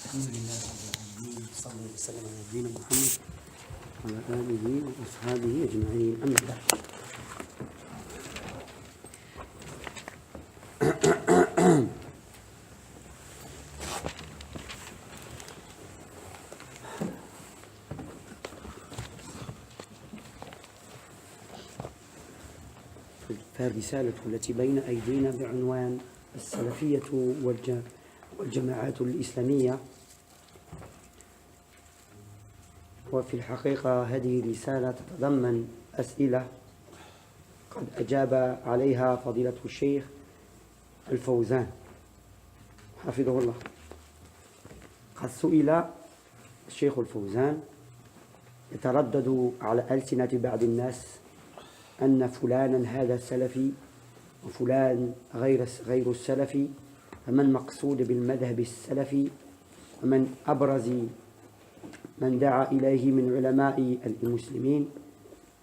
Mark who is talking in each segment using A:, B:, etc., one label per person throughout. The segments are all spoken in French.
A: الحمد لله رب العالمين صلى الله وسلم على نبينا محمد وعلى آله وأصحابه أجمعين أما بعد. فالرسالة التي بين أيدينا بعنوان السلفية والجماعات الإسلامية، وفي الحقيقة هذه رسالة تتضمن أسئلة قد أجاب عليها فضيلة الشيخ الفوزان حفظه الله. قد سئل الشيخ الفوزان يتردد على ألسنة بعض الناس أن فلانا هذا سلفي وفلان غير السلفي، فما المقصود بالمذهب السلفي، ومن أبرز من دعا إليه من علماء المسلمين،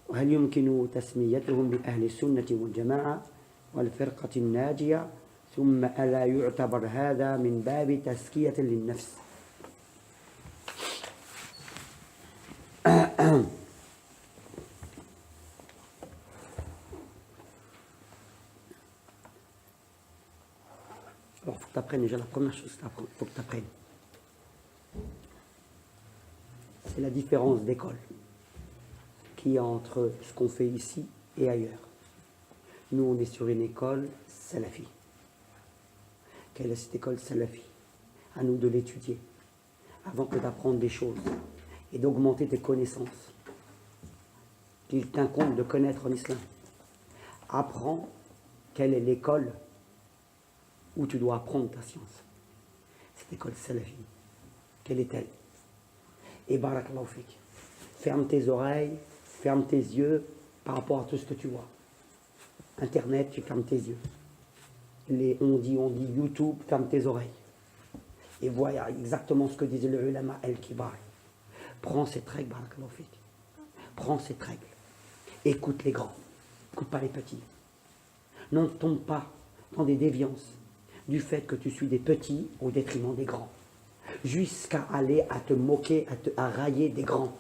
A: وهل يمكن تسميتهم بأهل السنة والجماعة والفرقة الناجية، ثم ألا يعتبر هذا من باب تزكية للنفس؟ Alors, il faut que tu apprennes déjà la première chose, il faut que tu apprennes. C'est la différence d'école qu'il y a entre ce qu'on fait ici et ailleurs. Nous, on est sur une école salafi. Quelle est cette école salafi? À nous de l'étudier avant que d'apprendre des choses et d'augmenter tes connaissances qu'il t'incombe de connaître en islam. Apprends quelle est l'école où tu dois apprendre ta science. Cette école salafi, quelle est-elle? Et barakallahu fik. Ferme tes oreilles, ferme tes yeux par rapport à tout ce que tu vois. Internet, tu fermes tes yeux. On dit YouTube, ferme tes oreilles. Et voilà exactement ce que disait le ulama al-kibar. Prends cette règle, barakallahu fik. Prends cette règle. Écoute les grands, écoute pas les petits. Ne tombe pas dans des déviances du fait que tu suis des petits au détriment des grands, jusqu'à aller à te moquer, à railler des grands.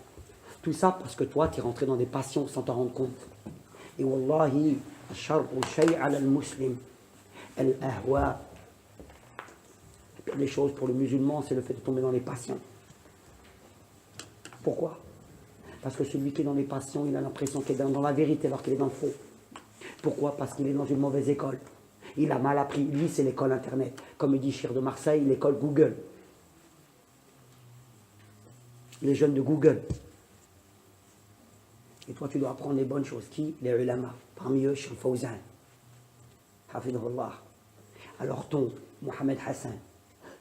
A: Tout ça parce que toi, tu es rentré dans des passions sans t'en rendre compte. Et wallahi, les choses pour le musulman, c'est le fait de tomber dans les passions. Pourquoi? Parce que celui qui est dans les passions, il a l'impression qu'il est dans la vérité alors qu'il est dans le faux. Pourquoi? Parce qu'il est dans une mauvaise école. Il a mal appris. Lui, c'est l'école Internet. Comme dit Chir de Marseille, l'école Google. Les jeunes de Google. Et toi, tu dois apprendre les bonnes choses. Qui? Les ulama. Parmi eux, Cheikh Fawzan. Hafidhullah. Alors, ton Mohamed Hassan,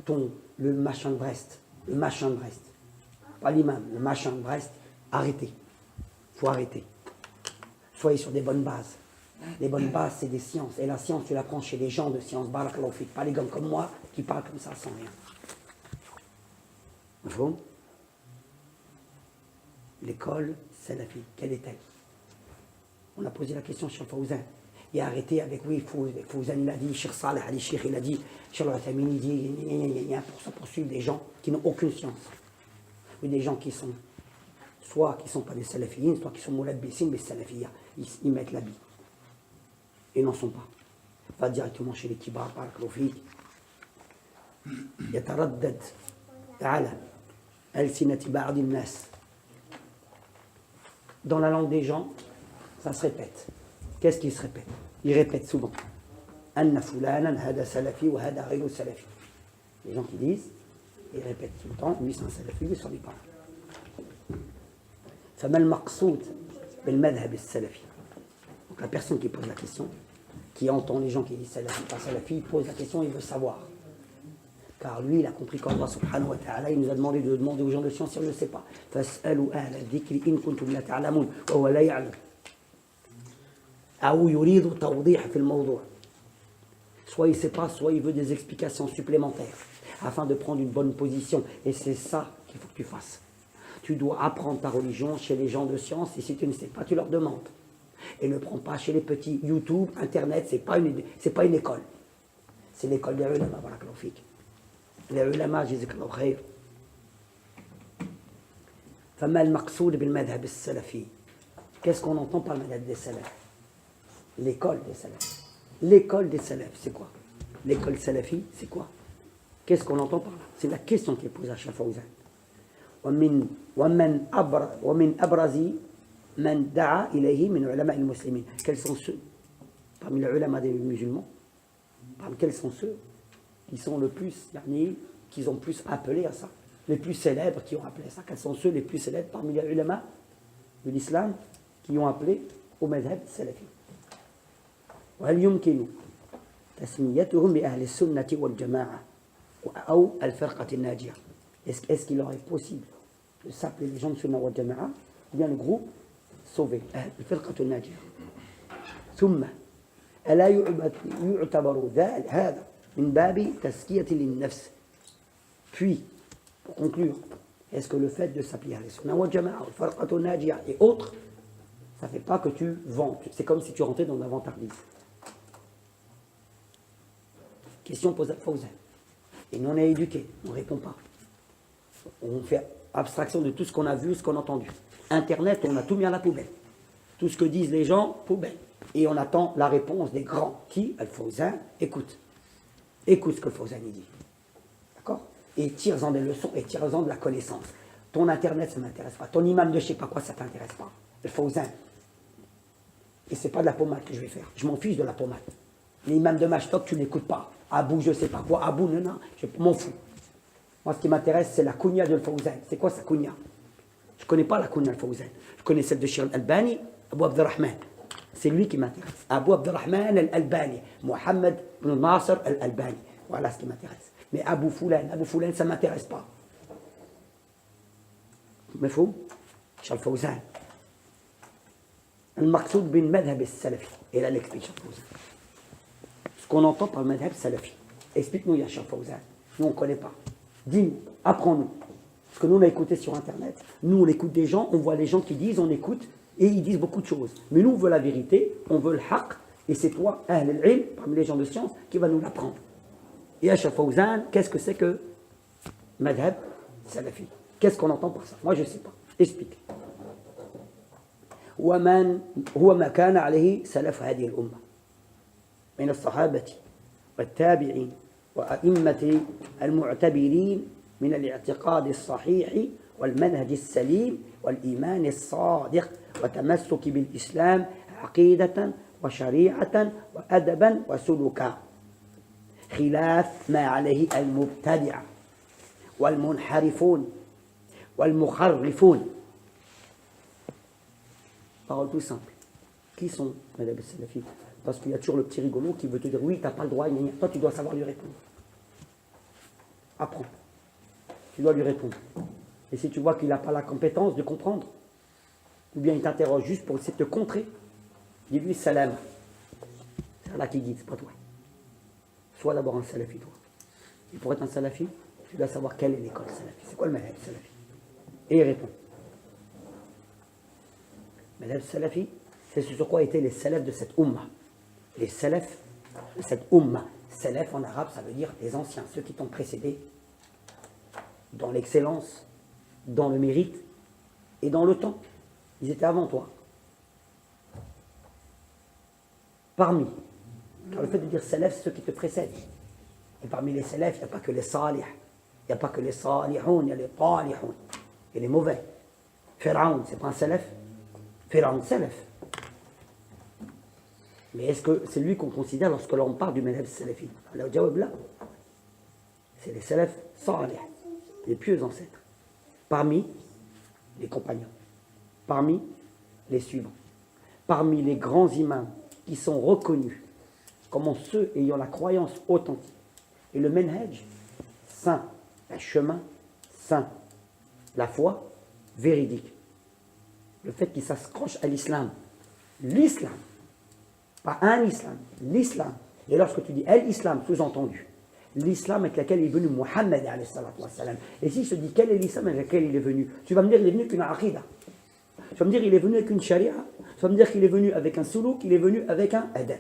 A: le machin de Brest, pas l'imam, le machin de Brest, arrêtez. Il faut arrêter. Soyez sur des bonnes bases. Les bonnes bases, c'est des sciences. Et la science, tu l'apprends chez les gens de science. Barakallahu fik. Pas les gars comme moi qui parlent comme ça sans rien. Vous? L'école salafi, quelle est-elle? On a posé la question sur Fawzan. Il a arrêté avec, oui, Fawzan, il a dit, Cheikh Saleh Ali Cheikh, il a dit, Cheikh Al-Thamini, il dit, il y a pour ça poursuivre des gens qui n'ont aucune science. Ou des gens qui sont, soit qui ne sont pas des salafiyines, soit qui sont moulabbissines, mais salafiyya. Ils mettent l'habit. Et n'en sont pas. Va directement chez les kibar, barakallahu fik. يتردد على ألسنة بعض الناس. Dans la langue des gens, ça se répète. Qu'est-ce qui se répète? Ils répètent souvent. أن فلانا هذا سلفي وهذا غير سلفي. Les gens qui disent, ils répètent tout le temps, lui c'est un salafi, lui ça n'est pas. فما المقصود بالمذهب السلفي. Donc la personne qui pose la question, qui entend les gens qui disent salafi, pas salafi, il pose la question, il veut savoir. Car lui, il a compris qu'Allah subhanahu wa ta'ala, il nous a demandé de demander aux gens de science si on ne le sait pas. فَاسْأَلُوا أَهْلَ الذِّكْرِ إِن كُنتُمْ لَا تَعْلَمُونَ وَهُوَ لَا يَعْلَمُ أو يريد توضيح في الموضوع. Soit il ne sait pas, soit il veut des explications supplémentaires afin de prendre une bonne position. Et c'est ça qu'il faut que tu fasses. Tu dois apprendre ta religion chez les gens de science, et si tu ne sais pas, tu leur demandes. Et ne prends pas chez les petits. YouTube, Internet, c'est pas une école. C'est l'école des ulama, barakallahu fik. les ulama, jazakallahu khayr. فما المقصود بالمذهب السلفي. Qu'est-ce qu'on entend par le madhab des salafs? L'école des salafs. L'école des salafs, c'est quoi? L'école salafi, c'est quoi? Qu'est-ce qu'on entend par là? C'est la question qui est posée à Cheikh Fawzan. ومن أبرز من دعا إليه من علماء المسلمين. Quels sont ceux parmi les ulama des musulmans? Parmi quels sont ceux qui sont le plus, qui ont plus appelé à ça? Les plus célèbres qui ont appelé à ça? Quels sont ceux les plus célèbres parmi les ulama de l'islam qui ont appelé au madhab salafi? وهل يمكن تسميتهم بأهل السنة والجماعة أو الفرقة الناجية? Est-ce qu'il leur est possible de s'appeler les gens de Sunna wal Jama'a ou bien le groupe sauvé, الفرقة الناجية? ثم ألا يعتبر هذا من باب تزكية للنفس? Puis, pour conclure, est-ce que le fait de s'appeler les Sunna wal Jama'a, الفرقة الناجية et autres, ça ne fait pas que tu vends? C'est comme si tu rentrais dans un vantardise. Question posée à Fawzan. Et nous on est éduqués, on ne répond pas. On fait abstraction de tout ce qu'on a vu, ce qu'on a entendu. Internet, on a tout mis à la poubelle. Tout ce que disent les gens, poubelle. Et on attend la réponse des grands. Qui? Al-Fawzan, écoute. Écoute ce que le Fawzan dit. D'accord? Et tire-en des leçons et tire-en de la connaissance. Ton Internet, ça ne m'intéresse pas. Ton imam de je ne sais pas quoi, ça ne t'intéresse pas. Al-Fawzan. Et ce n'est pas de la pommade que je vais faire. Je m'en fiche de la pommade. L'imam de Mashtok, tu n'écoutes pas. Abou, je ne sais pas quoi. Abou, non, je m'en fous. Moi, ce qui m'intéresse, c'est la kunya de Fawzan. C'est quoi sa kunya? Je ne connais pas la kunya de Fawzan. Je connais celle de Sheikh Al-Albani, Abou Abdurrahman. C'est lui qui m'intéresse. Abou Abdurrahman Al-Albani. Mohamed ibn Nasser Al-Albani. Voilà ce qui m'intéresse. Mais Abou Foulan, ça ne m'intéresse pas. Mais fou, Cheikh Fawzan. المقصود بالمذهب السلفي. Et là, l'explique Cheikh Fawzan. Ce qu'on entend par le madhab salafi. Explique-nous, ya Cheikh Fawzan. Nous, on ne connaît pas. Dis-nous, apprends-nous. Parce que nous, on a écouté sur Internet. Nous, on écoute des gens, on voit les gens qui disent, on écoute, et ils disent beaucoup de choses. Mais nous, on veut la vérité, on veut le haqq, et c'est toi, ahl al-ilm, parmi les gens de science, qui va nous l'apprendre. Et ya Cheikh Fawzan, qu'est-ce que c'est que madhab salafi? Qu'est-ce qu'on entend par ça? Moi, je ne sais pas. Explique. هو ما كان عليه سلف هذه الأمة من الصحابة والتابعين وأئمة المعتبرين من الاعتقاد الصحيح والمنهج السليم والإيمان الصادق وتمسك بالإسلام عقيدة وشريعة وأدبا وسلوكا خلاف ما عليه المبتدع والمنحرفون والمخرفون. Parole tout simple. Qui sont madhab salafi? Parce qu'il y a toujours le petit rigolo qui veut te dire oui, tu n'as pas le droit, toi tu dois savoir lui répondre. Apprends. Tu dois lui répondre. Et si tu vois qu'il n'a pas la compétence de comprendre, ou bien il t'interroge juste pour essayer de te contrer, dis-lui salam. C'est Allah qui guide, c'est pas toi. Sois d'abord un salafi, toi. Et pour être un salafi, tu dois savoir quelle est l'école salafi. C'est quoi le madhab salafi? Et il répond. Madhab salafi, c'est ce sur quoi étaient les salafs de cette umma. Les salafs de cette umma. Salaf en arabe, ça veut dire les anciens, ceux qui t'ont précédé dans l'excellence, dans le mérite et dans le temps. Ils étaient avant toi. Parmi, car le fait de dire salaf, c'est ceux qui te précèdent. Et parmi les salafs, il n'y a pas que les salih, il n'y a pas que les salihoun, il y a les talihoun, et les mauvais. Pharaon, c'est pas un salaf? Pharaon, salaf. Mais est-ce que c'est lui qu'on considère lorsque l'on parle du madhab salafi? Là, c'est les salafs salih, les pieux ancêtres, parmi les compagnons, parmi les suivants, parmi les grands imams qui sont reconnus comme ceux ayant la croyance authentique et le manhaj saint, le chemin saint, la foi véridique, le fait qu'il s'accroche à l'islam, pas un islam, l'islam. Et lorsque tu dis l'islam, sous-entendu, l'islam avec lequel est venu Muhammad alayhi salatu wa salam. Et si je te dis quel est l'islam avec lequel il est venu, tu vas me dire il est venu avec une aqida. Tu vas me dire il est venu avec une sharia. Tu vas me dire qu'il est venu avec un suluk, qu'il est venu avec un adab.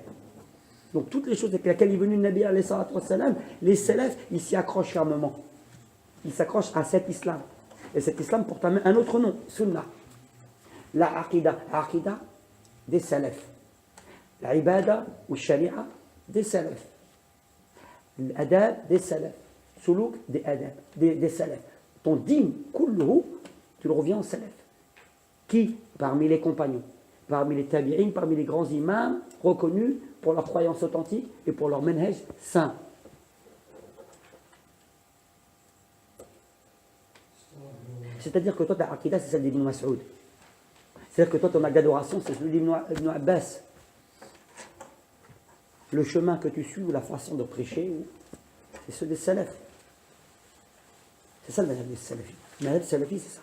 A: Donc toutes les choses avec lesquelles est venu le Nabi alayhi salatu wassalam, les salafs, ils s'y accrochent fermement. Ils s'accrochent à cet islam. Et cet islam porte un autre nom, sunnah. La aqida des salafs. La ibada ou sharia des salafs. L'adab des salafs. Suluk des adab, des salafs. Ton din, kulluhu, tu le reviens aux salafs. Qui, parmi les compagnons, parmi les tabi'in, parmi les grands imams, reconnus pour leur croyance authentique et pour leur manhaj saint. C'est-à-dire que toi, ta aqidah, c'est celle d'Ibn Mas'ud. C'est-à-dire que toi, ton acte d'adoration, c'est celui d'Ibn Abbas. Le chemin que tu suis ou la façon de prêcher, c'est ceux des salafs. C'est ça le manhaj des salafis. Le manhaj des salafis, c'est ça.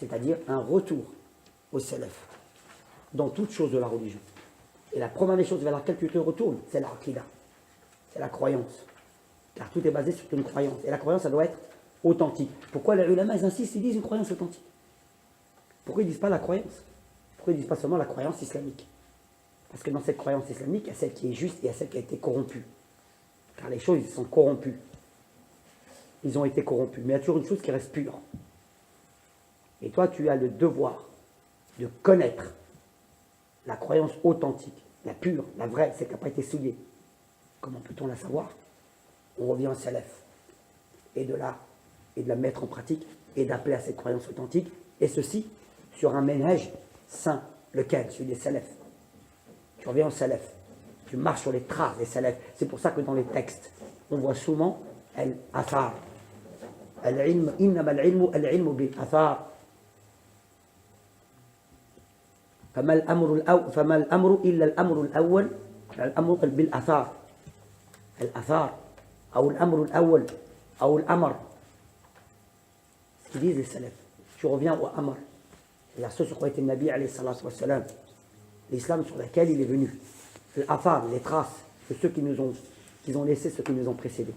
A: C'est-à-dire un retour au salaf dans toute chose de la religion. Et la première des choses vers laquelle tu te retournes, c'est l'aqidah. C'est la croyance. Car tout est basé sur une croyance. Et la croyance, ça doit être authentique. Pourquoi les ulama, ils insistent, ils disent une croyance authentique? Pourquoi ils ne disent pas la croyance? Pourquoi ils ne disent pas seulement la croyance islamique? Parce que dans cette croyance islamique, il y a celle qui est juste et il y a celle qui a été corrompue. Car les choses, ils sont corrompues. Ils ont été corrompus. Mais il y a toujours une chose qui reste pure. Et toi, tu as le devoir de connaître la croyance authentique, la pure, la vraie, celle qui n'a pas été souillée. Comment peut-on la savoir? On revient au salaf. Et de la mettre en pratique et d'appeler à cette croyance authentique. Et ceci sur un manhaj saint, lequel? Celui des salafs. Tu reviens au salaf. Tu marches sur les traces des salafs. C'est pour ça que dans les textes, on voit souvent al-athar. Al-ilm, innama al-ilmu bil-athar. فما الأمر إلا الأمر الأول الأمر بالأثار الأثار أو الأمر الأول أو الأمر. Ce qu'ils disent les salafs. Tu reviens au amr. C'est-à-dire ce sur quoi était le Nabi alayhi salatu wassalam. L'islam sur lequel il est venu. L'afar, les traces de ceux qui ont laissé ceux qui nous ont précédés.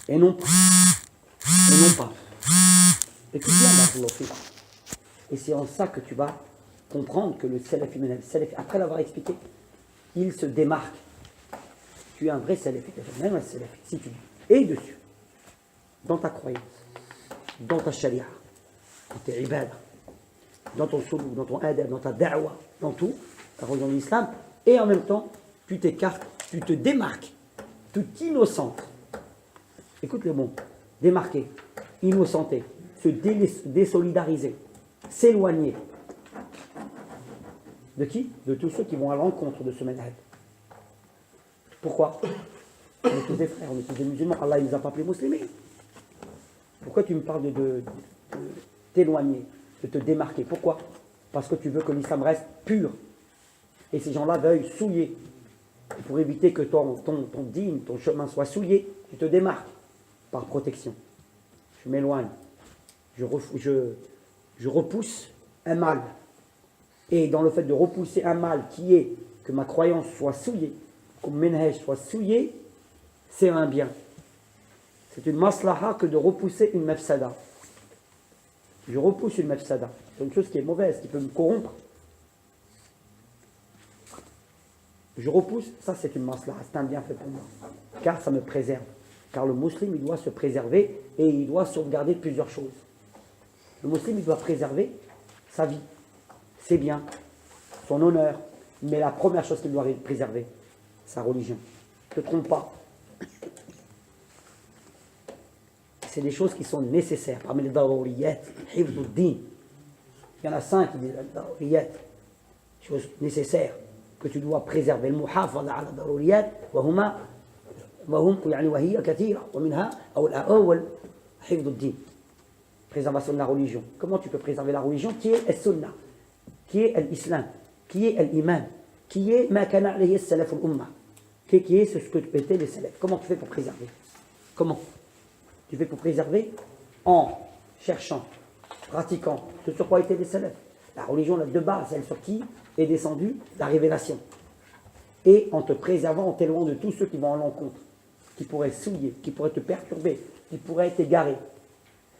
A: Et non pas. Écoute bien, et c'est en ça que tu vas comprendre que le salafi, après l'avoir expliqué, il se démarque. Tu es un vrai salafi, même un salafi, si tu es dessus, dans ta croyance, dans ta sharia, dans tes ibadah, dans ton suluk, dans ton adab, dans ta da'wa, dans tout, ta religion de l'islam, et en même temps, tu t'écartes, tu te démarques, tout innocent. Écoute le mot, démarquer, innocenter, se désolidariser, s'éloigner. De qui? De tous ceux qui vont à l'encontre de ce manhaj. Pourquoi? On est tous des frères, on est tous des musulmans. Allah ne nous a pas appelés musulmans. Pourquoi tu me parles de t'éloigner, de te démarquer? Pourquoi? Parce que tu veux que l'islam reste pur. Et ces gens-là veuillent souiller. Et pour éviter que ton dîme, ton chemin soit souillé, tu te démarques par protection. Je m'éloigne. Je repousse un mal. Et dans le fait de repousser un mal qui est que ma croyance soit souillée, que mon manhaj soit souillé, c'est un bien. C'est une maslaha que de repousser une mafsada. Je repousse une mafsada. C'est une chose qui est mauvaise, qui peut me corrompre. Je repousse, ça c'est une maslaha, c'est un bienfait pour moi. Car ça me préserve. Car le musulman, il doit se préserver et il doit sauvegarder plusieurs choses. Le musulman, il doit préserver sa vie, ses biens, son honneur. Mais la première chose qu'il doit préserver, sa religion. Ne te trompe pas. C'est des choses qui sont nécessaires. Parmi les daruriyat, hifduddin. Il y en a 5 qui disent daruriyat, choses nécessaires que tu dois préserver. Le muhafadha ala daruriyat, وهي كثيرة ومنها أو الأول حفظ الدين. Préservation de la religion. Comment tu peux préserver la religion qui est al-sunnah, qui est l'islam, qui est l'iman, qui est ma kana alayhi as-salaf al-ummah, qui est ce que étaient les salafs. Comment tu fais pour préserver? Comment tu fais pour préserver? En cherchant, pratiquant ce sur quoi étaient les salafs. La religion de base, celle sur qui est descendue la révélation. Et en te préservant, en t'éloignant de tous ceux qui vont à l'encontre, qui pourraient souiller, qui pourraient te perturber, qui pourraient t'égarer.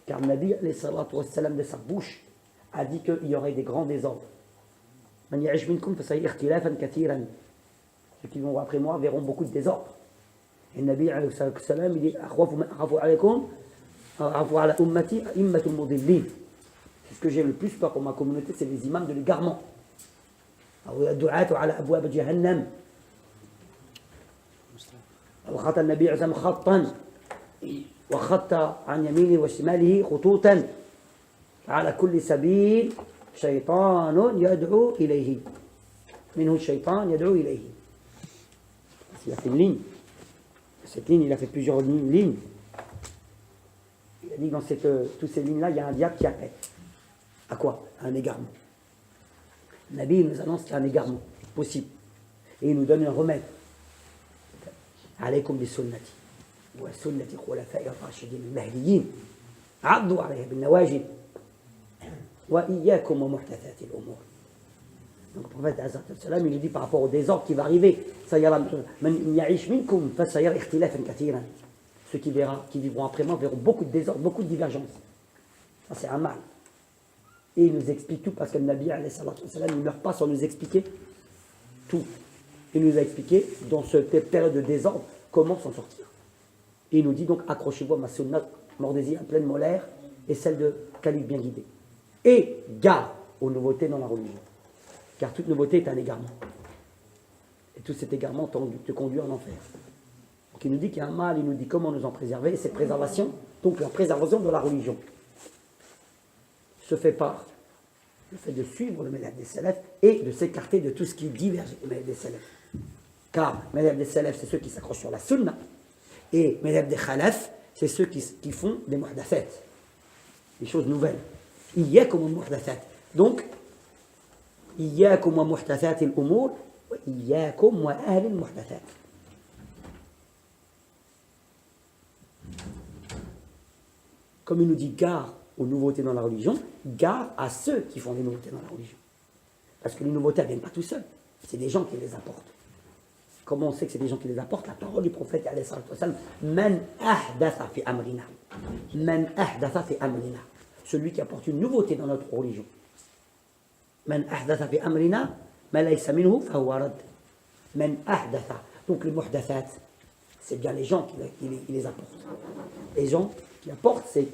A: Car le Nabi, alayhi salatu wassalam, de sa bouche, a dit qu'il y aurait des grands désordres. Ceux qui vont après moi verront beaucoup de désordres. Et le Nabi alayhi salam, il dit c'est ce que j'ai le plus peur pour ma communauté, c'est les imams de l'égarement. وخط النبي عليه الصلاة والسلام خطا وخط عن يمينه وشماله خطوطا على كل سبيل شيطان يدعو إليه منه الشيطان يدعو إليه. Il a fait une ligne. Cette ligne, il a fait plusieurs lignes. Il a dit dans toutes ces lignes-là, il y a un diable qui appelle. À quoi? À un égarement. Le Nabi nous annonce qu'il y a un égarement possible. Et il nous donne un remède. عليكم بسنتي وسنة خلفاء الراشدين المهديين عضوا عليها بالنواجذ وإياكم ومحدثات الأمور. Donc le prophète il nous dit par rapport au désordre qui va arriver, ceux qui vivront après moi verront beaucoup de désordre, beaucoup de divergences. Ça c'est un mal. Et il nous explique tout parce que le Nabi il ne meurt pas sans nous expliquer tout. Il nous a expliqué dans cette période de désordre comment s'en sortir. Et il nous dit donc accrochez-vous à ma sunna mordez-y à pleine molaire et celle de calife bien guidé. Et garde aux nouveautés dans la religion. Car toute nouveauté est un égarement. Et tout cet égarement te conduit en enfer. Donc il nous dit qu'il y a un mal, il nous dit comment nous en préserver. Et cette préservation, donc la préservation de la religion, se fait par le fait de suivre le madhab des salafs et de s'écarter de tout ce qui diverge du madhab des salafs. Car le madhab des salafs, c'est ceux qui s'accrochent sur la sunna. Et le madhab des khalaf, c'est ceux qui font des muhdathat, des choses nouvelles. Iyyakum muhdathat. Donc, iyyakum wa muhdathat al-umur wa iyyakum wa ahl al-muhdathat. Comme il nous dit gare aux nouveautés dans la religion, gare à ceux qui font des nouveautés dans la religion. Parce que les nouveautés ne viennent pas tout seuls, c'est des gens qui les apportent. Comment on sait que c'est des gens qui les apportent? La parole du prophète alayhi salatu wassalam, man ahdatha fi amrina. Man ahdatha fi amrina. Celui qui apporte une nouveauté dans notre religion. Man ahdatha fi amrina, ma laysa minhu fa huwa rad. Man ahdatha. Donc les muhdathat, c'est bien les gens qui les apportent. Les gens qui apportent ces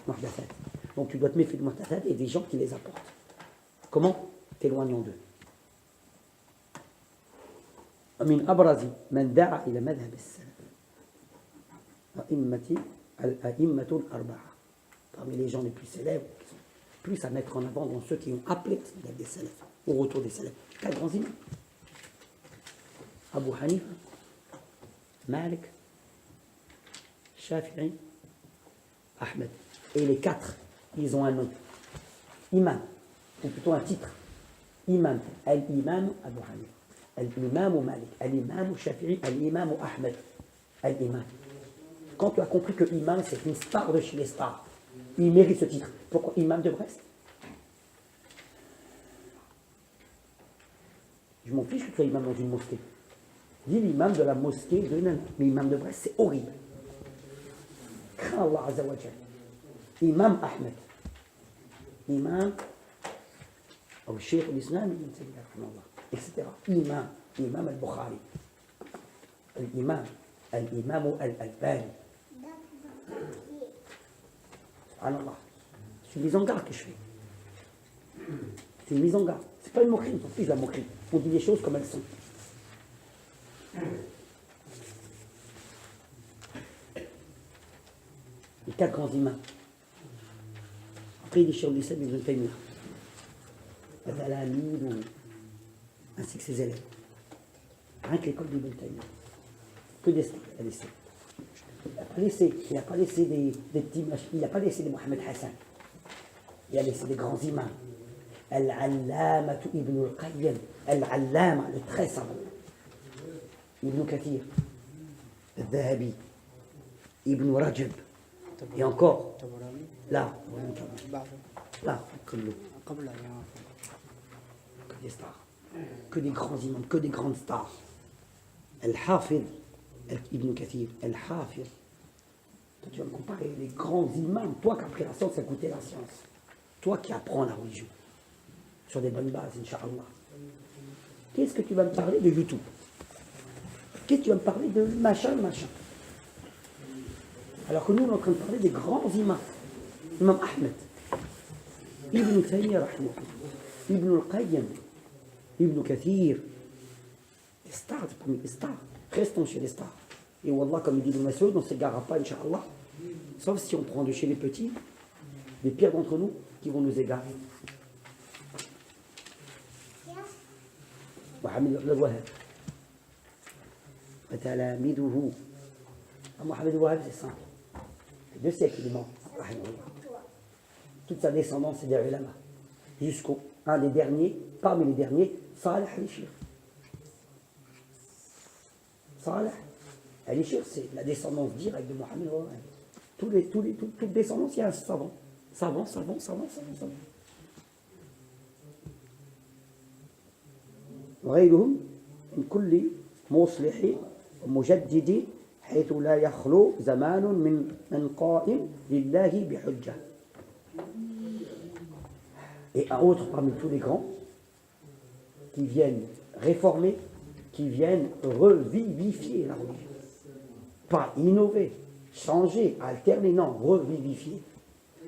A: muhdathat. Donc tu dois te méfier de muhdathat et des gens qui les apportent. Comment? T'éloignons d'eux. من أبرز من دعا إلى مذهب السلف الأئمة الأربعة. Parmi les gens les plus célèbres, qui sont plus à mettre en avant dans ceux qui ont appelé ce madhab des salafs, au retour des salafs, 4 grands imams. Abu Hanifa, Malik, Shafi'i, Ahmed. Et les 4, ils ont un nom. Imam, ou plutôt un titre. Imam, al-Imam Abu Hanifa. Al-Imam Malik, Al-Imam Shafi'i, Al-Imam Ahmed, Al-Imam. Quand tu as compris que Imam c'est une star de chez les stars, il mérite ce titre. Pourquoi Imam de Brest? Je m'en fiche que tu sois imam dans une mosquée. Dis l'imam de la mosquée de Nana. Mais imam de Brest, c'est horrible. Crains Allah Azza wa Jal. Imam Ahmed. Imam ou Cheikh l'Islam, etc. Imam al-Bukhari. L'imam al-Albani. Subhanallah. C'est une mise en garde que je fais. C'est une mise en garde. C'est pas une moquerie, on s'en fiche de la moquerie. On dit les choses comme elles sont. Les 4 grands imams. Après, il est Cheikh l'Islam Ibn Taymiyyah. Ainsi que ses élèves. Rien que l'école d'Ibn Taymiyyah. Que des stars, il a laissé. Il n'a pas laissé des petits machins. Il n'a pas laissé des Mohamed Hassan. Il a laissé des grands imams. Al-Allama Ibn al-Qayyim. Al-Allama, le très savant. Ibn Kathir. Al-Dhahabi. Ibn Rajab. Et encore. Là. Là. Comme l'eau. Que des stars. Que des grands imams. Que des grandes stars. Al-Hafid. Ibn Kathir. Al-Hafid. Toi, tu vas me comparer les grands imams. Toi qui as pris la science, ça coûtait la science. toi qui apprends la religion, sur des bonnes bases, Inch'Allah, qu'est-ce que tu vas me parler de YouTube? Qu'est-ce que tu vas me parler de machin, machin? Alors que nous, on est en train de parler des grands imams. Imam Ahmed, Ibn Taymiyyah, Ibn al-Qayyim, Ibn Kathir, les stars, parmi les stars. Restons chez les stars. Et Wallah, comme il dit le Massoud, on ne s'égarera pas, Inch'Allah. Sauf si on prend de chez les petits, les pires d'entre nous, qui vont nous égarer. Mohamed al-Wahhab. وتلاميذه. Mohamed al-Wahhab, c'est simple. C'est 2 siècles, il est mort. Toute sa descendance, c'est des ulama. Jusqu'au un des derniers, parmi les derniers, Salih al-Ishir. Salih al-Ishir, c'est la descendance directe de Mohamed al-Wahhab. Toute descendance, il y a un savant. Savant. وغيرهم من كل مصلح ومجدد حيث لا يخلو زمان من قائم لله بحجة. Et un autre parmi tous les grands qui viennent réformer, qui viennent revivifier la religion. Pas innover, changer, alterner, non, revivifier.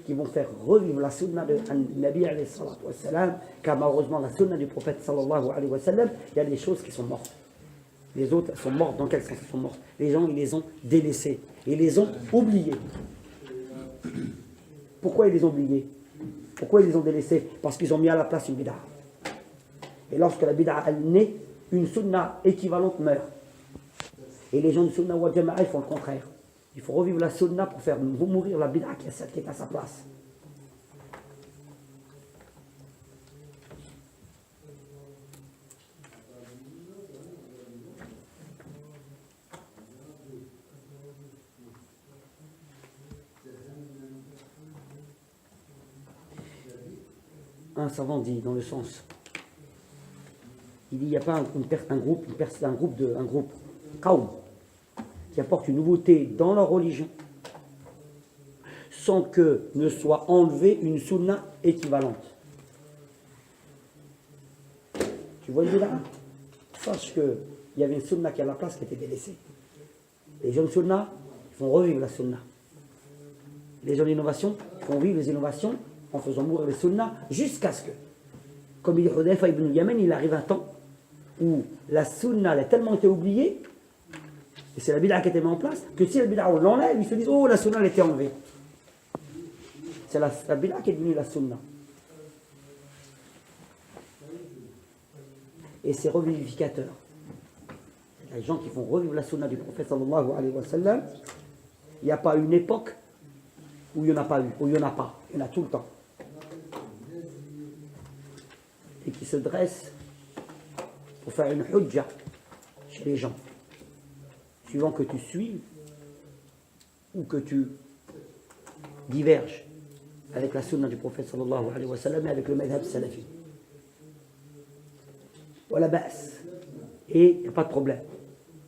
A: Qui vont faire revivre la sunna de Nabi alayhi salatu wa salam, car malheureusement la sunna du prophète sallallahu alayhi wa sallam, il y a des choses qui sont mortes. Les autres sont mortes. Dans quel sens elles sont mortes? Les gens, ils les ont délaissées. Ils les ont oubliées. Pourquoi ils les ont oubliées? Pourquoi ils les ont délaissées? Parce qu'ils ont mis à la place une bid'a. Et lorsque la bid'a elle naît, une sunna équivalente meurt. Et les gens de sunna wa jama'a, ils font le contraire. Il faut revivre la sunna pour faire mourir la bid'a qui est à sa place. Un savant dit dans le sens, il dit il n'y a pas un groupe Qawm, qui apporte une nouveauté dans leur religion sans que ne soit enlevée une sunna équivalente. Tu vois le là? Sache qu'il y avait une sunna qui est à la place qui était délaissée. Les jeunes sunna font revivre la sunna. Les jeunes innovations font vivre les innovations en faisant mourir les sunna jusqu'à ce que, comme il dit Hudayfa ibn Yaman, il arrive un temps où la sunna a tellement été oubliée, et c'est la bid'a qui a été mise en place, que si la bid'a on l'enlève, ils se disent oh la sunna elle a été enlevée. C'est la bid'a qui est devenue la sunna. Et c'est revivificateur. Les gens qui font revivre la sunna du prophète sallallahu alayhi wa sallam, il n'y a pas une époque où il n'y en a pas eu, où il n'y en a pas. Il y en a tout le temps. Et qui se dresse pour faire une hujja chez les gens. Suivant que tu suives ou que tu diverges avec la sunna du prophète sallallahu alayhi wa sallam et avec le madhab salafi. Voilà bas. Et il n'y a pas de problème.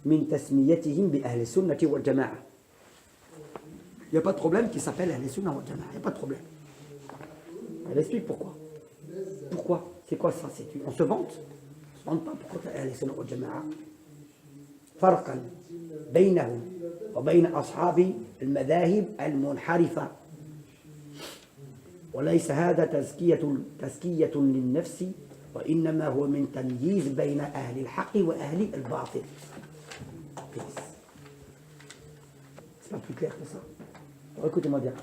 A: Min tasmiyatihim bi ahli sunnati wal jama'a. Il n'y a pas de problème qui s'appelle ahli sunnah wal jama'a. Il n'y a pas de problème. Elle explique pourquoi. Pourquoi? C'est quoi ça? On se vante? On ne se vante pas. Pourquoi tu es ahli sunnah wal jama'a? فرقا بينهم وبين أصحاب المذاهب المنحرفة وليس هذا تزكية للنفس وإنما هو من تمييز بين أهل الحق وأهل الباطل. C'est pas plus clair que ça. Alors écoutez-moi bien.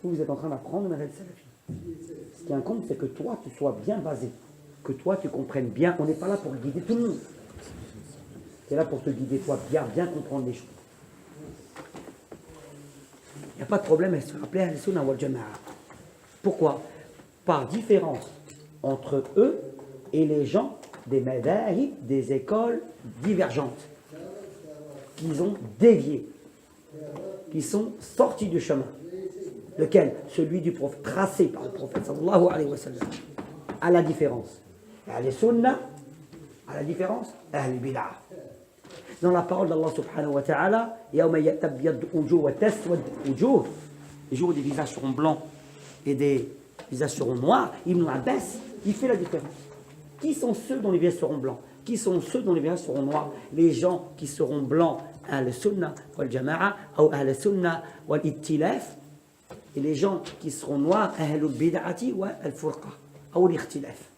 A: Vous êtes en train d'apprendre le madhab salafi. Ce qui compte, c'est que toi, tu sois bien basé. Que toi, tu comprennes bien. On n'est pas là pour guider tout le monde. C'est là pour te guider, toi, bien comprendre les choses. Il n'y a pas de problème à se rappeler à Sunnah wal Jama'a. Pourquoi? Par différence entre eux et les gens des madhahib, des écoles divergentes, qu'ils ont dévié, qui sont sortis du chemin. Lequel? Celui du prophète, tracé par le prophète sallallahu alayhi wa sallam. À la différence. Ahl Sunnah, à la différence, Ahl Bid'ah. Dans la parole d'Allah subhanahu wa ta'ala, yawma yatabyaddu wujuh wa taswad wujuh, les jours où des visages seront blancs et des Les visages seront noirs. Ibn Abbas, il fait la différence. Qui sont ceux dont les visages seront blancs? Qui sont ceux dont les visages seront noirs? Les gens qui seront blancs, al-sunnah wal-jama'a, ou al-sunnah wal-ittilaf, et les gens qui seront noirs, al-bid'ati wal-furqa, ou l'ikhtilaf.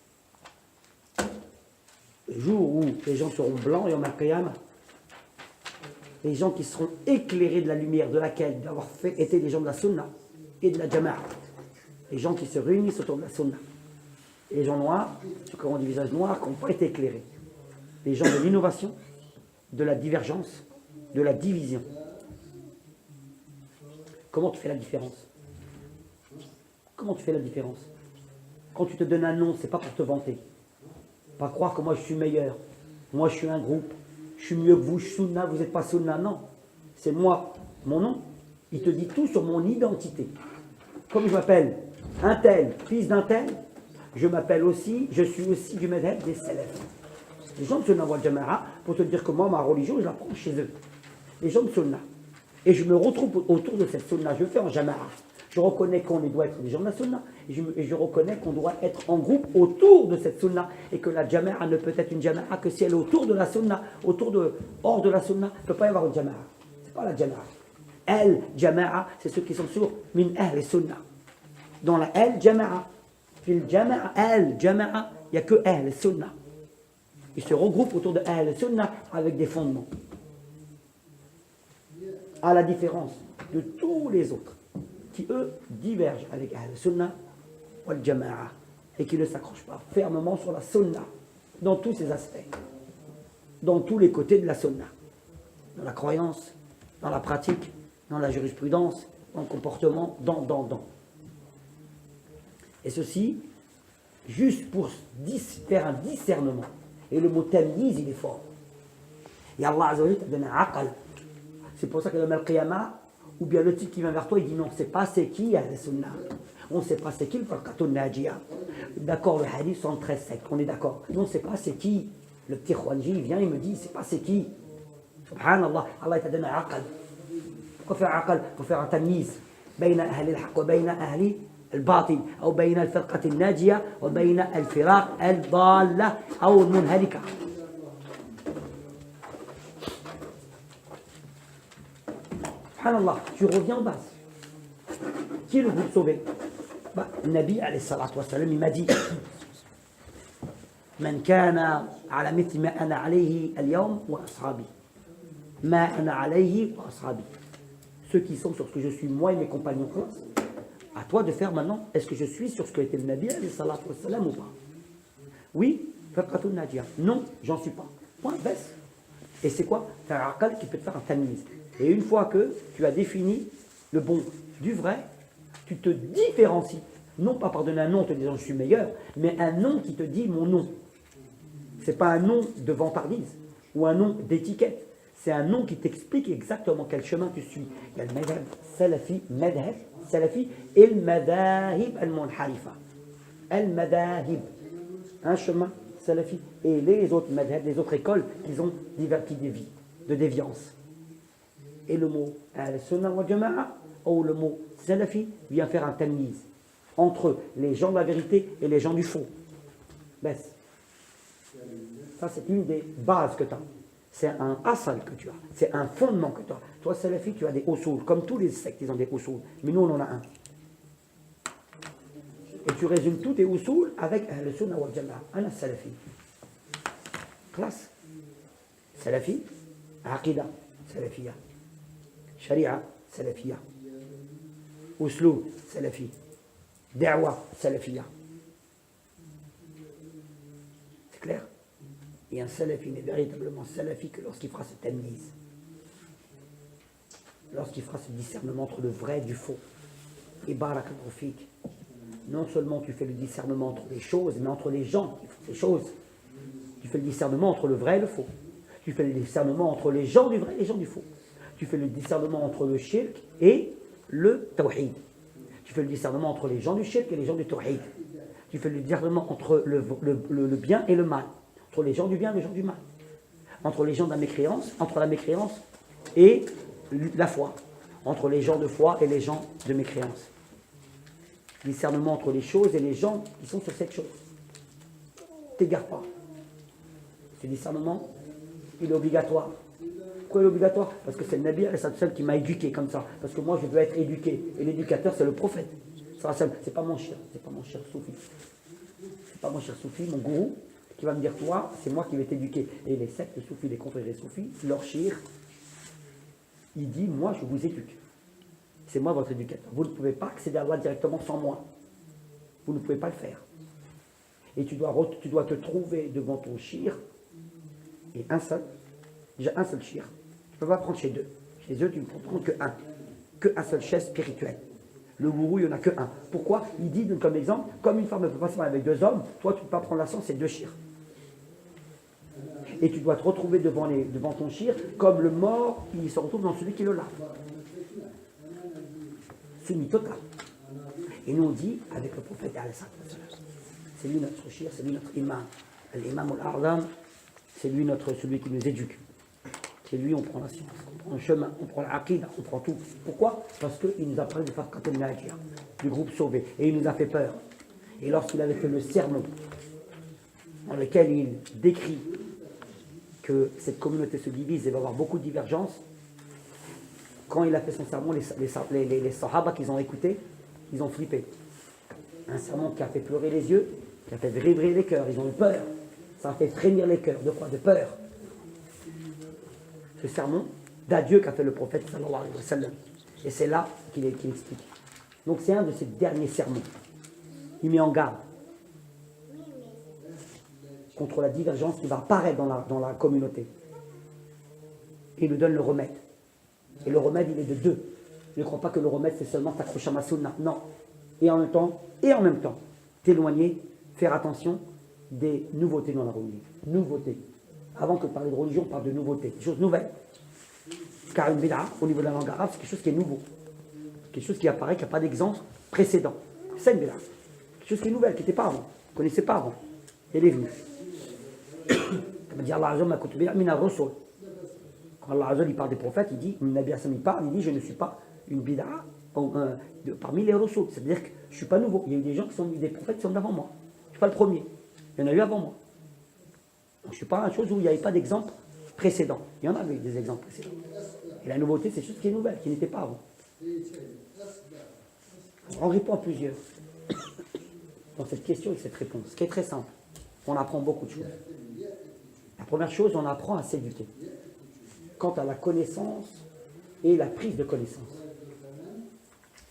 A: Le jour où les gens seront blancs, yawm al-qiyamah, les gens qui seront éclairés de la lumière de laquelle d'avoir été des gens de la sunna et de la jama'a, les gens qui se réunissent autour de la sunna, et les gens noirs, ceux qui auront des visages noirs, qui n'ont pas été éclairés, les gens de l'innovation, de la divergence, de la division. Comment tu fais la différence? Comment tu fais la différence? Quand tu te donnes un nom, c'est pas pour te vanter. Pas croire que moi je suis meilleur. Moi je suis un groupe. Je suis mieux que vous, je suis sunna, vous n'êtes pas sunna. Non. C'est moi. Mon nom, il te dit tout sur mon identité. Comme je m'appelle un tel, fils d'un tel, je suis aussi du madhab des salafs. Les gens de sunna wal jama'a, pour te dire que moi, ma religion, je la prends chez eux. Les gens de sunna. Et je me retrouve autour de cette sunna. Je fais en jama'a. Je reconnais qu'on doit être des gens de la sunna. Et je reconnais qu'on doit être en groupe autour de cette sunna. Et que la jama'a ne peut être une jama'a que si elle est autour de la sunna. Hors de la sunna, il ne peut pas y avoir une jama'a. Ce n'est pas la jama'a. Al-jama'a, c'est ceux qui sont sur min ahl sunna. Dans la al-jama'a, fil jama'a, al-jama'a, il n'y a que ahl sunna. Ils se regroupent autour de ahl sunna avec des fondements. À la différence de tous les autres qui, eux, divergent avec Ahl-Sunnah wal Jama'a et qui ne s'accrochent pas fermement sur la Sunnah dans tous ses aspects, dans tous les côtés de la Sunnah, dans la croyance, dans la pratique, dans la jurisprudence, dans le comportement, dans. Et ceci, juste pour faire un discernement. Et le mot tamyiz, il est fort. Et Allah Azza wa Jalla t'a donné un aqal. C'est pour ça que dans Al-Qiyamah, ou bien le type qui vient vers toi, il dit non, on ne sait pas c'est qui Ahl-Sunnah. On ne sait pas c'est qui le Farqatun Najiyah. D'accord, le hadith 113 sec, on est d'accord. Non, on ne sait pas c'est qui. Le petit Khwanji, il vient, il me dit, c'est pas c'est qui. Subhanallah, Allah t'a donné un aqal. Pourquoi faire un aqal? Pour faire un tamyiz. بين أهل الحق وبين أهل الباطل أو بين الفرقة الناجية وبين الفراق الضالة أو المنهلكة. Subhanallah, tu reviens en base. Qui est le groupe sauvé? Le Nabi, alayhi salatu wassalam, il m'a dit Man kana ala mithli ma ana alayhi al-yawm wa ashabi. Ma ana alayhi wa ashabi. Ceux qui sont sur ce que je suis, moi et mes compagnons. À toi de faire maintenant, est-ce que je suis sur ce que était le Nabi, alayhi salatu wassalam, ou pas? Oui, Farqatun Najiyah. Non, j'en suis pas. Point, baisse. Et c'est quoi? C'est un aqal qui peut te faire un tamyiz. Et une fois que tu as défini le bon du vrai, tu te différencies. Non pas par donner un nom en te disant je suis meilleur, mais un nom qui te dit mon nom. Ce n'est pas un nom de vantardise ou un nom d'étiquette. C'est un nom qui t'explique exactement quel chemin tu suis. Il y a le madhab salafi et le madahib al-munharifa. Al-madahib, un chemin salafi. Et les autres madhab, les autres écoles qui dévient, de déviance. Et le mot al-sunnah wa jama'a ou le mot salafi vient faire un tamyiz entre les gens de la vérité et les gens du faux. Baisse. Ça, c'est une des bases que tu as. C'est un asal que tu as. C'est un fondement que tu as. Toi, salafi, tu as des usul. Comme tous les sectes, ils ont des usul. Mais nous, on en a un. Et tu résumes tous tes usul avec al-sunnah wa jama'a. Ana salafi. Classe. Salafi, aqida, salafiyya. Sharia, salafiyya. Uslub, salafi. Da'wa, salafiyya. C'est clair? Et un salafi n'est véritablement salafi que lorsqu'il fera cette tamyiz. Lorsqu'il fera ce discernement entre le vrai et du faux. Et barakallahu fik. Non seulement tu fais le discernement entre les choses, mais entre les gens qui font ces choses. Tu fais le discernement entre le vrai et le faux. Tu fais le discernement entre les gens du vrai et les gens du faux. Tu fais le discernement entre le shirk et le tawhid. Tu fais le discernement entre les gens du shirk et les gens du tawhid. Tu fais le discernement entre le bien et le mal. Entre les gens du bien et les gens du mal. Entre les gens de la mécréance, entre la mécréance et la foi. Entre les gens de foi et les gens de mécréance. Discernement entre les choses et les gens qui sont sur cette chose. T'égare pas. Ce discernement, il est obligatoire. Pourquoi il est obligatoire? Parce que c'est le Nabi seul qui m'a éduqué comme ça. Parce que moi, je veux être éduqué. Et l'éducateur, c'est le prophète. C'est pas mon cher. C'est pas mon cher soufi. C'est pas mon cher soufi, mon gourou, qui va me dire, toi, c'est moi qui vais t'éduquer. Et les sectes soufis, les confrères soufis, leur shir, il dit, moi, je vous éduque. C'est moi votre éducateur. Vous ne pouvez pas accéder à Allah directement sans moi. Vous ne pouvez pas le faire. Et tu dois te trouver devant ton shir, et un seul, déjà un seul shir. Tu ne peux pas prendre chez deux. Chez eux, tu ne peux prendre qu'un seul chef spirituel. Le gourou, il n'y en a que un. Pourquoi? Il dit, comme exemple, comme une femme ne peut pas se marier avec deux hommes, toi, tu ne peux pas prendre la chance, c'est deux shirs. Et tu dois te retrouver devant ton shir, comme le mort, il se retrouve dans celui qui le lave. Soumis total. Et nous, on dit, avec le prophète, c'est lui notre shir, c'est lui notre imam. L'imam al-A'zam, c'est lui celui qui nous éduque. C'est lui, on prend la science, on prend le chemin, on prend l'aqida, on prend tout. Pourquoi? Parce qu'il nous a parlé du Farqatul Najia, du groupe sauvé. Et il nous a fait peur. Et lorsqu'il avait fait le sermon, dans lequel il décrit que cette communauté se divise et va avoir beaucoup de divergences, quand il a fait son sermon, les sahaba qu'ils ont écouté, ils ont flippé. Un sermon qui a fait pleurer les yeux, qui a fait vibrer les cœurs, ils ont eu peur. Ça a fait frémir les cœurs. De quoi? De peur. Ce sermon d'adieu qu'a fait le prophète sallallahu alayhi wa sallam. Et c'est là qu'il explique. Donc c'est un de ses derniers sermons. Il met en garde contre la divergence qui va apparaître dans la communauté. Et il nous donne le remède. Et le remède, il est de deux. Ne crois pas que le remède, c'est seulement t'accrocher à ma sunna. Non. Et en même temps, t'éloigner, faire attention des nouveautés dans la religion. Nouveautés. Avant que de parler de religion, on parle de nouveautés, des choses nouvelles. Car une bid'a, au niveau de la langue arabe, c'est quelque chose qui est nouveau. Quelque chose qui apparaît, qui n'a pas d'exemple précédent. C'est une bid'a. Quelque chose qui est nouvelle, qui n'était pas avant. On ne connaissait pas avant. Elle est venue. Comme dit Allah Azza wa Jalla, quand Allah Azza il parle des prophètes, il dit, il dit, je ne suis pas une bid'a parmi les rasul. C'est-à-dire que je ne suis pas nouveau. Il y a eu des gens qui sont des prophètes qui sont avant moi. Je ne suis pas le premier. Il y en a eu avant moi. Je ne suis pas une chose où il n'y avait pas d'exemple précédent. Il y en avait des exemples précédents. Et la nouveauté, c'est quelque chose qui est nouvelle, qui n'était pas avant. On répond à plusieurs dans cette question et cette réponse, ce qui est très simple. On apprend beaucoup de choses. La première chose, on apprend à s'éduquer quant à la connaissance et la prise de connaissance.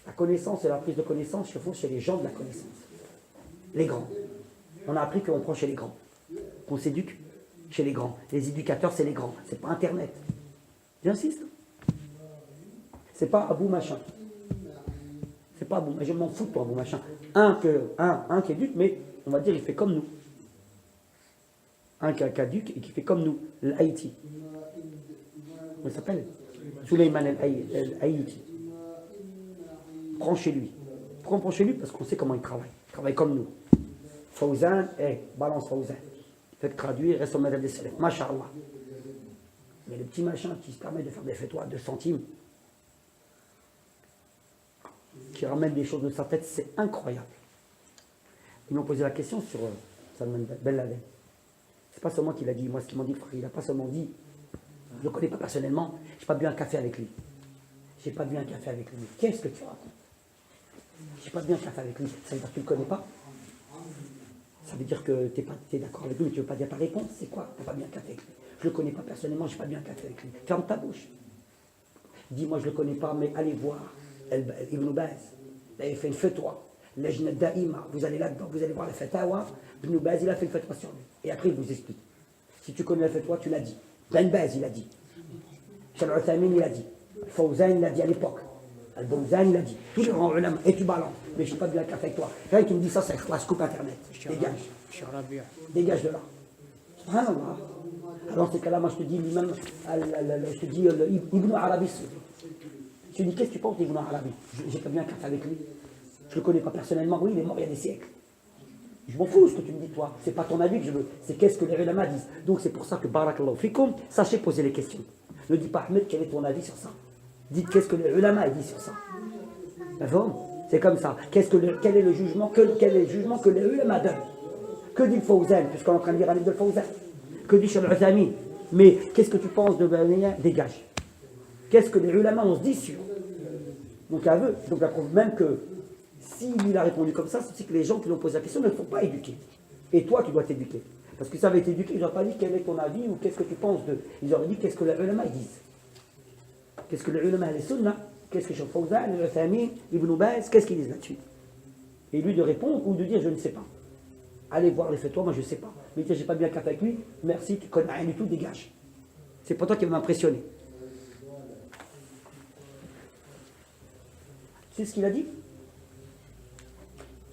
A: La connaissance et la prise de connaissance se font chez les gens de la connaissance. Les grands. On a appris qu'on prend chez les grands. Qu'on s'éduque chez les grands. Les éducateurs, c'est les grands. C'est pas Internet. J'insiste. C'est pas Abou Machin. C'est pas Abou. Je m'en fous de toi, Abou Machin. Un qui éduque, mais on va dire, il fait comme nous. Un qui éduque et qui fait comme nous. L'Haïti. Comment il s'appelle? Suleiman el-Haïti. Prends chez lui. Pourquoi on prend chez lui? Parce qu'on sait comment il travaille. Il travaille comme nous. Fawzan, balance Fawzan. Fait que traduire, reste au modèle des salafs. Masha'Allah. Mais le petit machin qui se permet de faire des fêtoirs de centimes, qui ramène des choses de sa tête, c'est incroyable. Ils m'ont posé la question sur Salman Ben Laden. C'est pas seulement qu'il a dit, moi ce qu'ils m'ont dit, frère, il n'a pas seulement dit, je ne le connais pas personnellement, je n'ai pas bu un café avec lui. J'ai pas bu un café avec lui. Qu'est-ce que tu racontes? J'ai pas bu un café avec lui. Ça veut dire que tu ne le connais pas? Ça veut dire que tu es d'accord avec lui, mais tu ne veux pas dire ta réponse? C'est quoi? Tu n'as pas bu un café avec lui. Je ne le connais pas personnellement, je n'ai pas bu un café avec lui. Ferme ta bouche. Dis-moi, je ne le connais pas, mais allez voir Ibn Baz. Il a fait une fatwa. Lajna Da'ima. Vous allez là-dedans, vous allez voir la fatwa. Ibn Baz, il a fait une fatwa sur lui. Et après, il vous explique. Si tu connais la fatwa, tu l'as dit. Ben Baz, il a dit. Shal Uthaymin, il a dit. Fawzan, il a dit à l'époque. Al-Bawzan, il a dit. Tous les grands ulama. Et tu balances. Mais je n'ai pas bu un café avec toi. Là, tu me dis ça, c'est la coupe internet. Dégage. Dégage de là. Subhanallah. Alors, ces cas-là, moi, je te dis l'imam, je te dis Ibn Arabi. Je te dis, qu'est-ce que tu penses d'Ibn Arabi? J'ai pas bu un café avec lui. Je le connais pas personnellement. Oui, il est mort il y a des siècles. Je m'en fous ce que tu me dis, toi. C'est pas ton avis que je veux. C'est qu'est-ce que les ulama disent. Donc, c'est pour ça que, barakallahu fikum, sachez poser les questions. Ne dis pas, Ahmed, quel est ton avis sur ça? Dites qu'est-ce que les ulama disent sur ça. D'accord? C'est comme ça. Quel est le jugement quel est le jugement que les ulama donnent? Que dit le Fawzan, puisqu'on est en train de lire un livre de Fawzan? Que dit Cheikh Al-Uthaymin? Mais qu'est-ce que tu penses de Bania? Dégage. Qu'est-ce que les ulama on se dit sur? Donc aveu. Donc la preuve même que s'il a répondu comme ça, c'est que les gens qui lui ont posé la question ne sont pas éduqués. Et toi, tu dois t'éduquer. Parce que ça avait été éduqué, ils n'ont pas dit quel est ton avis ou qu'est-ce que tu penses de. Ils auraient dit qu'est-ce que les ulama disent. Qu'est-ce que les ulama les sunnah? Qu'est-ce que Cheikh Fawzan, Al-Uthaymin, Ibn Baz, qu'est-ce qu'ils disent là-dessus? Et lui de répondre ou de dire je ne sais pas. Allez voir les fatwas, moi je ne sais pas. Mais j'ai pas bien capté avec lui, merci, tu connais rien du tout, dégage. C'est pas toi qui va m'impressionner. Tu sais ce qu'il a dit?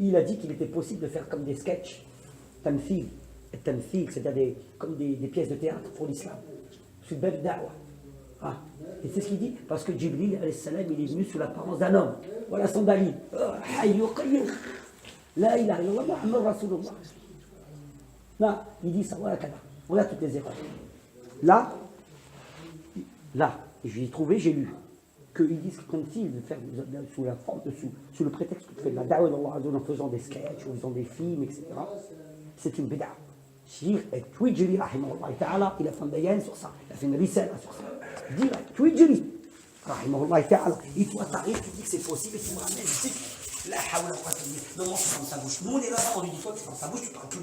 A: Il a dit qu'il était possible de faire comme des sketchs, tamthil, c'est-à-dire comme des pièces de théâtre pour l'islam. C'est bel da'wa. Ah. Et c'est ce qu'il dit, parce que Jibril, alayhi salam, il est venu sous l'apparence d'un homme. Voilà son dalil. Hayyu qayyum. La ilaha illallah, Muhammad Rasulullah. Là, il dit ça, voilà, voilà toutes les erreurs. Là, je l'ai trouvé, j'ai lu, qu'ils disent que comme s'ils faire sous la forme, sous le prétexte que tu fais de la da'wa d'Allah en faisant des sketchs, ou en faisant des films, etc. C'est une bid'a. Cheikh Tuwajiri, rahimahullah ta'ala, il a fait un bayan sur ça, il a fait une risala sur ça. Direct, Tuwajiri, rahimahullah ta'ala, et toi t'arrives, tu dis que c'est possible, et tu me ramènes, tu dis, la hawla wa quwwata illa billah, non, tu fermes sa bouche. Nous on est là, on lui dit, toi tu fermes sa bouche, tu parles plus.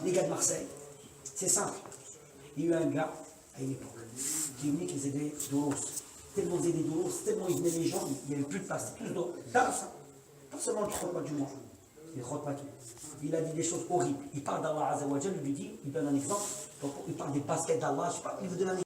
A: Les gars de Marseille, c'est simple. Il y a eu un gars, à une époque, qui venait qui faisait des doulos. Tellement il faisait des doulos, tellement il venait les gens, il n'y avait plus de place, plus d'eau. Pas seulement le khotba du mois, il khotba tout. Il a dit des choses horribles. Il parle d'Allah Azza wa Jal, il lui dit, il donne un exemple, il parle des baskets d'Allah, je sais pas, il vous donne un exemple.